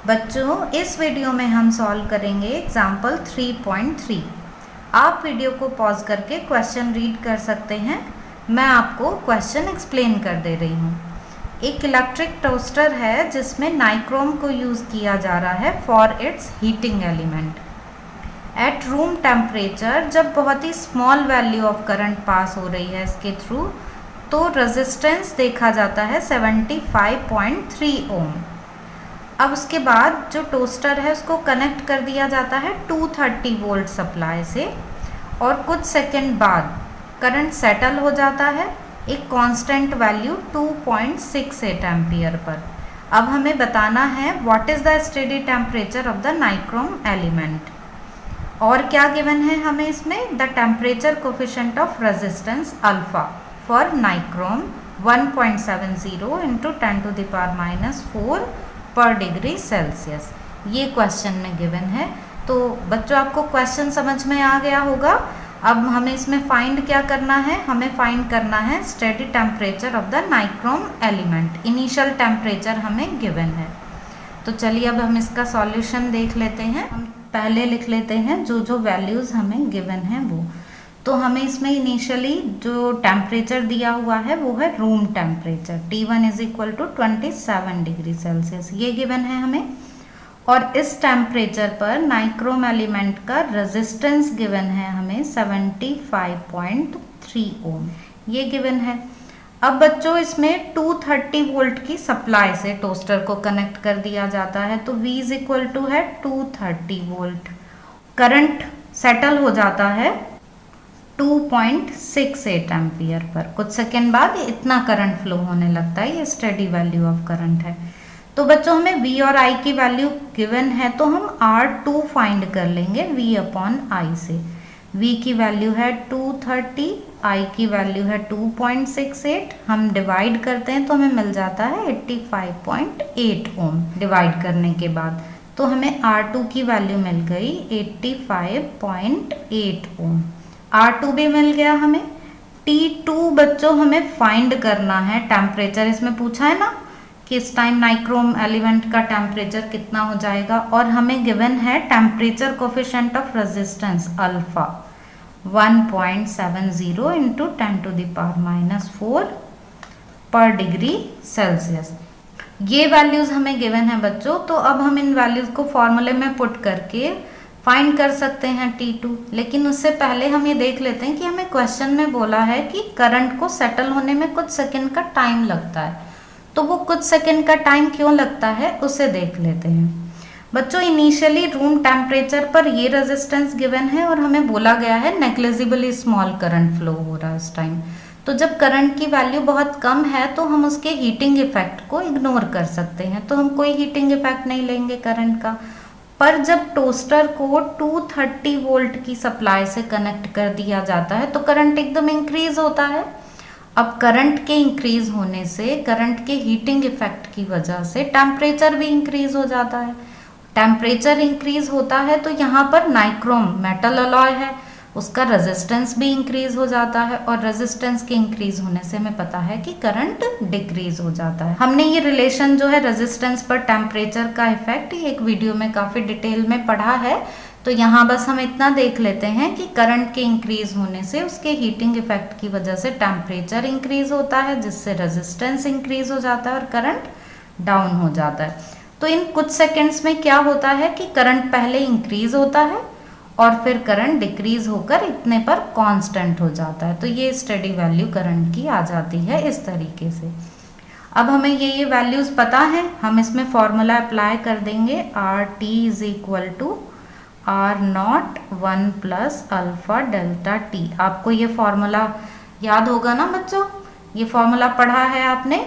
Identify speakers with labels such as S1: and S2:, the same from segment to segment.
S1: बच्चों, इस वीडियो में हम सॉल्व करेंगे एग्जाम्पल 3.3। आप वीडियो को पॉज करके क्वेश्चन रीड कर सकते हैं। मैं आपको क्वेश्चन एक्सप्लेन कर दे रही हूँ। एक इलेक्ट्रिक टोस्टर है जिसमें नाइक्रोम को यूज़ किया जा रहा है for its heating element. At room temperature जब बहुत ही small value of current pass हो रही है इसके थ्रू, तो रेजिस्टेंस देखा जाता है 75.3 ओम। अब उसके बाद जो टोस्टर है उसको कनेक्ट कर दिया जाता है 230 वोल्ट सप्लाई से, और कुछ सेकंड बाद करंट सेटल हो जाता है एक कांस्टेंट वैल्यू 2.68 एम्पियर पर। अब हमें बताना है what is the steady temperature of the nichrome element. और क्या गिवन है हमें इसमें, the temperature coefficient of resistance alpha for nichrome 1.70 into 10⁻⁻⁴ पर डिग्री सेल्सियस। ये क्वेश्चन में गिवन है। तो बच्चों, आपको क्वेश्चन समझ में आ गया होगा। अब हमें इसमें फाइंड क्या करना है, हमें फाइंड करना है steady temperature of the nichrome element. Initial temperature हमें गिवन है। तो चलिए अब हम इसका सॉल्यूशन देख लेते हैं। हम पहले लिख लेते हैं जो जो वैल्यूज़ हमें गिवन है वो। तो हमें इसमें इनिशियली जो टेम्परेचर दिया हुआ है वो है room temperature, T1 is equal to 27 degree Celsius, ये गिवन है हमें। और इस टेम्परेचर पर नाइक्रोम एलिमेंट का रेजिस्टेंस गिवन है हमें 75.3 ओम, ये गिवन है। अब बच्चों, इसमें 230 वोल्ट की सप्लाई से टोस्टर को कनेक्ट कर दिया जाता है, तो V इज इक्वल टू है 230 वोल्ट। करंट सेटल हो जाता है 2.68 एम्पियर पर। कुछ सेकेंड बाद इतना करंट फ्लो होने लगता है, ये स्टेडी वैल्यू ऑफ करंट है। तो बच्चों, हमें V और I की वैल्यू गिवन है, तो हम R2 फाइंड कर लेंगे V अपॉन I से। V की वैल्यू है 230, I की वैल्यू है 2.68। हम डिवाइड करते हैं तो हमें मिल जाता है 85.8 ओम डिवाइड करने के बाद। तो हमें R2 की वैल्यू मिल गई 85.8 ओम। R2 भी मिल गया हमें। T2 बच्चों हमें फाइंड करना है टेम्परेचर। इसमें पूछा है ना कि इस टाइम नाइक्रोम एलिमेंट का टेम्परेचर कितना हो जाएगा, और हमें गिवन है temperature coefficient of resistance alpha 1.70 into 10⁻⁴ पर डिग्री सेल्सियस। ये वैल्यूज़ हमें गिवन है बच्चों। तो अब हम इन वैल्यूज़ को फॉर्मूले में पुट करके फाइंड कर सकते हैं T2। लेकिन उससे पहले हम ये देख लेते हैं कि हमें क्वेश्चन में बोला है कि करंट को सेटल होने में कुछ सेकंड का टाइम लगता है। तो वो कुछ सेकंड का टाइम क्यों लगता है उसे देख लेते हैं। बच्चों, इनिशियली रूम टेम्परेचर पर ये रेजिस्टेंस गिवन है और हमें बोला गया है नेग्लिजिबली स्मॉल करंट फ्लो हो रहा है इस टाइम। तो जब करंट की वैल्यू बहुत कम है तो हम उसके हीटिंग इफेक्ट को इग्नोर कर सकते हैं, तो हम कोई हीटिंग इफेक्ट नहीं लेंगे करंट का। पर जब टोस्टर को 230 वोल्ट की सप्लाई से कनेक्ट कर दिया जाता है तो करंट एकदम इंक्रीज होता है। अब करंट के इंक्रीज होने से, करंट के हीटिंग इफेक्ट की वजह से टेम्परेचर भी इंक्रीज हो जाता है। टेम्परेचर इंक्रीज होता है तो यहाँ पर नाइक्रोम मेटल अलॉय है, उसका रेजिस्टेंस भी इंक्रीज हो जाता है, और रेजिस्टेंस के इंक्रीज होने से हमें पता है कि करंट डिक्रीज हो जाता है। हमने ये रिलेशन जो है रेजिस्टेंस पर टेम्परेचर का इफेक्ट एक वीडियो में काफ़ी डिटेल में पढ़ा है। तो यहाँ बस हम इतना देख लेते हैं कि करंट के इंक्रीज होने से उसके हीटिंग इफेक्ट की वजह से टेम्परेचर इंक्रीज होता है, जिससे रेजिस्टेंस इंक्रीज हो जाता है और करंट डाउन हो जाता है। तो इन कुछ सेकेंड्स में क्या होता है कि करंट पहले इंक्रीज होता है और फिर करंट डिक्रीज होकर इतने पर कांस्टेंट हो जाता है। तो ये स्टेडी वैल्यू करंट की आ जाती है इस तरीके से। अब हमें ये वैल्यूज़ पता है, हम इसमें फॉर्मूला अप्लाई कर देंगे। RT is equal to R0 1 plus alpha delta T। आपको ये फॉर्मूला याद होगा ना बच्चों, ये फॉर्मूला पढ़ा है आपने।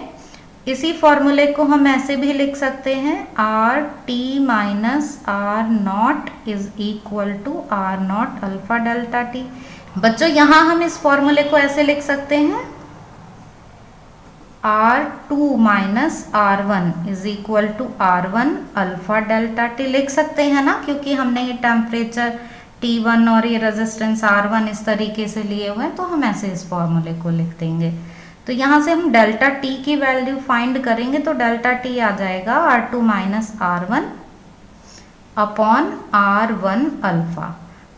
S1: इसी फॉर्मूले को हम ऐसे भी लिख सकते हैं, RT minus R0 is equal to R0 alpha delta T। बच्चों, यहाँ हम इस फॉर्मूले को ऐसे लिख सकते हैं, R2 minus R1 is equal to R1 alpha delta T लिख सकते हैं ना, क्योंकि हमने ये टेम्परेचर T1 और ये रेजिस्टेंस R1 इस तरीके से लिए हुए हैं, तो हम ऐसे इस फॉर्मूले को लिख देंगे। तो यहाँ से हम डेल्टा T की वैल्यू फाइंड करेंगे, तो डेल्टा T आ जाएगा R2 minus R1 upon R1 alpha.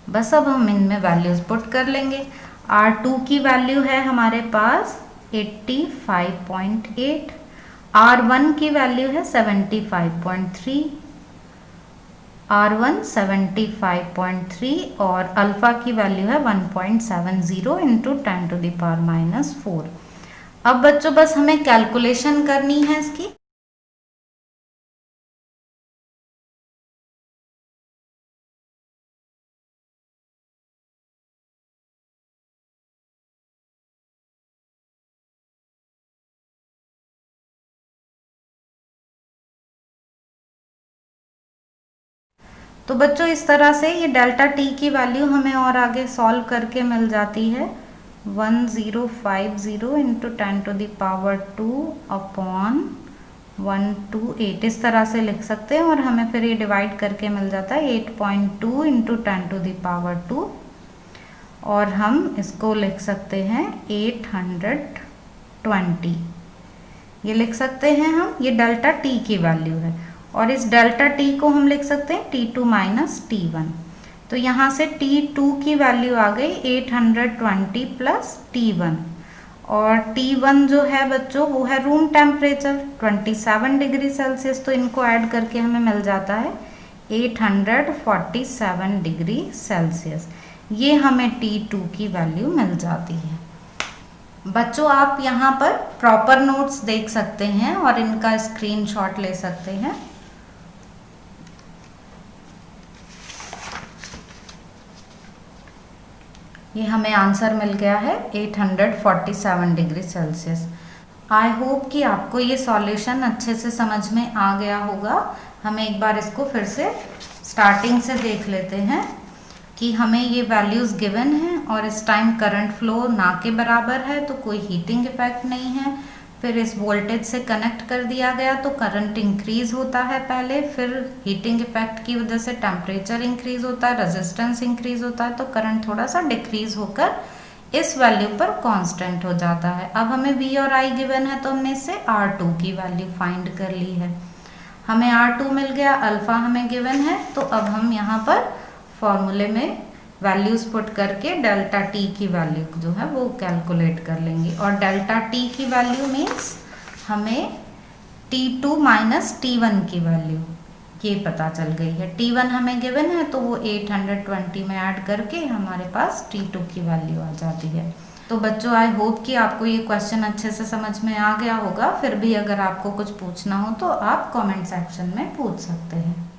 S1: बस अब हम इनमें वैल्यूज़ पुट कर लेंगे। R2 की वैल्यू है हमारे पास 85.8, R1 की वैल्यू है 75.3, R1 75.3 और अल्फ़ा की वैल्यू है 1.70 इंटू 10⁻⁻⁴। अब बच्चों बस हमें कैलकुलेशन करनी है इसकी। तो बच्चों इस तरह से ये डेल्टा टी की वैल्यू हमें और आगे सॉल्व करके मिल जाती है 1050 इंटू 10⁻² अपॉन 128, इस तरह से लिख सकते हैं। और हमें फिर ये डिवाइड करके मिल जाता है 8.2 इंटू 10⁻², और हम इसको लिख सकते हैं 820, ये लिख सकते हैं हम। ये डेल्टा टी की वैल्यू है और इस डेल्टा टी को हम लिख सकते हैं T2 माइनस T1। तो यहाँ से T2 की वैल्यू आ गई 820 प्लस T1, और T1 जो है बच्चों वो है रूम टेम्परेचर 27 डिग्री सेल्सियस। तो इनको ऐड करके हमें मिल जाता है 847 डिग्री सेल्सियस। ये हमें T2 की वैल्यू मिल जाती है। बच्चों आप यहाँ पर प्रॉपर नोट्स देख सकते हैं और इनका स्क्रीनशॉट ले सकते हैं। ये हमें आंसर मिल गया है 847 डिग्री सेल्सियस। आई होप कि आपको ये सॉल्यूशन अच्छे से समझ में आ गया होगा। हम एक बार इसको फिर से स्टार्टिंग से देख लेते हैं कि हमें ये वैल्यूज़ गिवन हैं और इस टाइम करंट फ्लो ना के बराबर है, तो कोई हीटिंग इफेक्ट नहीं है। फिर इस वोल्टेज से कनेक्ट कर दिया गया तो करंट इंक्रीज होता है पहले, फिर हीटिंग इफेक्ट की वजह से टेम्परेचर इंक्रीज होता है, रेजिस्टेंस इंक्रीज होता है, तो करंट थोड़ा सा डिक्रीज होकर इस वैल्यू पर कांस्टेंट हो जाता है। अब हमें V और I गिवन है तो हमने इससे R2 की वैल्यू फाइंड कर ली है। हमें R2 मिल गया, अल्फा हमें गिवन है। तो अब हम यहाँ पर फॉर्मूले में वैल्यूज पुट करके डेल्टा टी की वैल्यू जो है वो कैलकुलेट कर लेंगे। और डेल्टा टी की वैल्यू मीन्स हमें T2 माइनस T1 की वैल्यू ये पता चल गई है। T1 हमें गिवन है तो वो 820 में ऐड करके हमारे पास T2 की वैल्यू आ जाती है। तो बच्चों आई होप कि आपको ये क्वेश्चन अच्छे से समझ में आ गया होगा। फिर भी अगर आपको कुछ पूछना हो तो आप कमेंट सेक्शन में पूछ सकते हैं।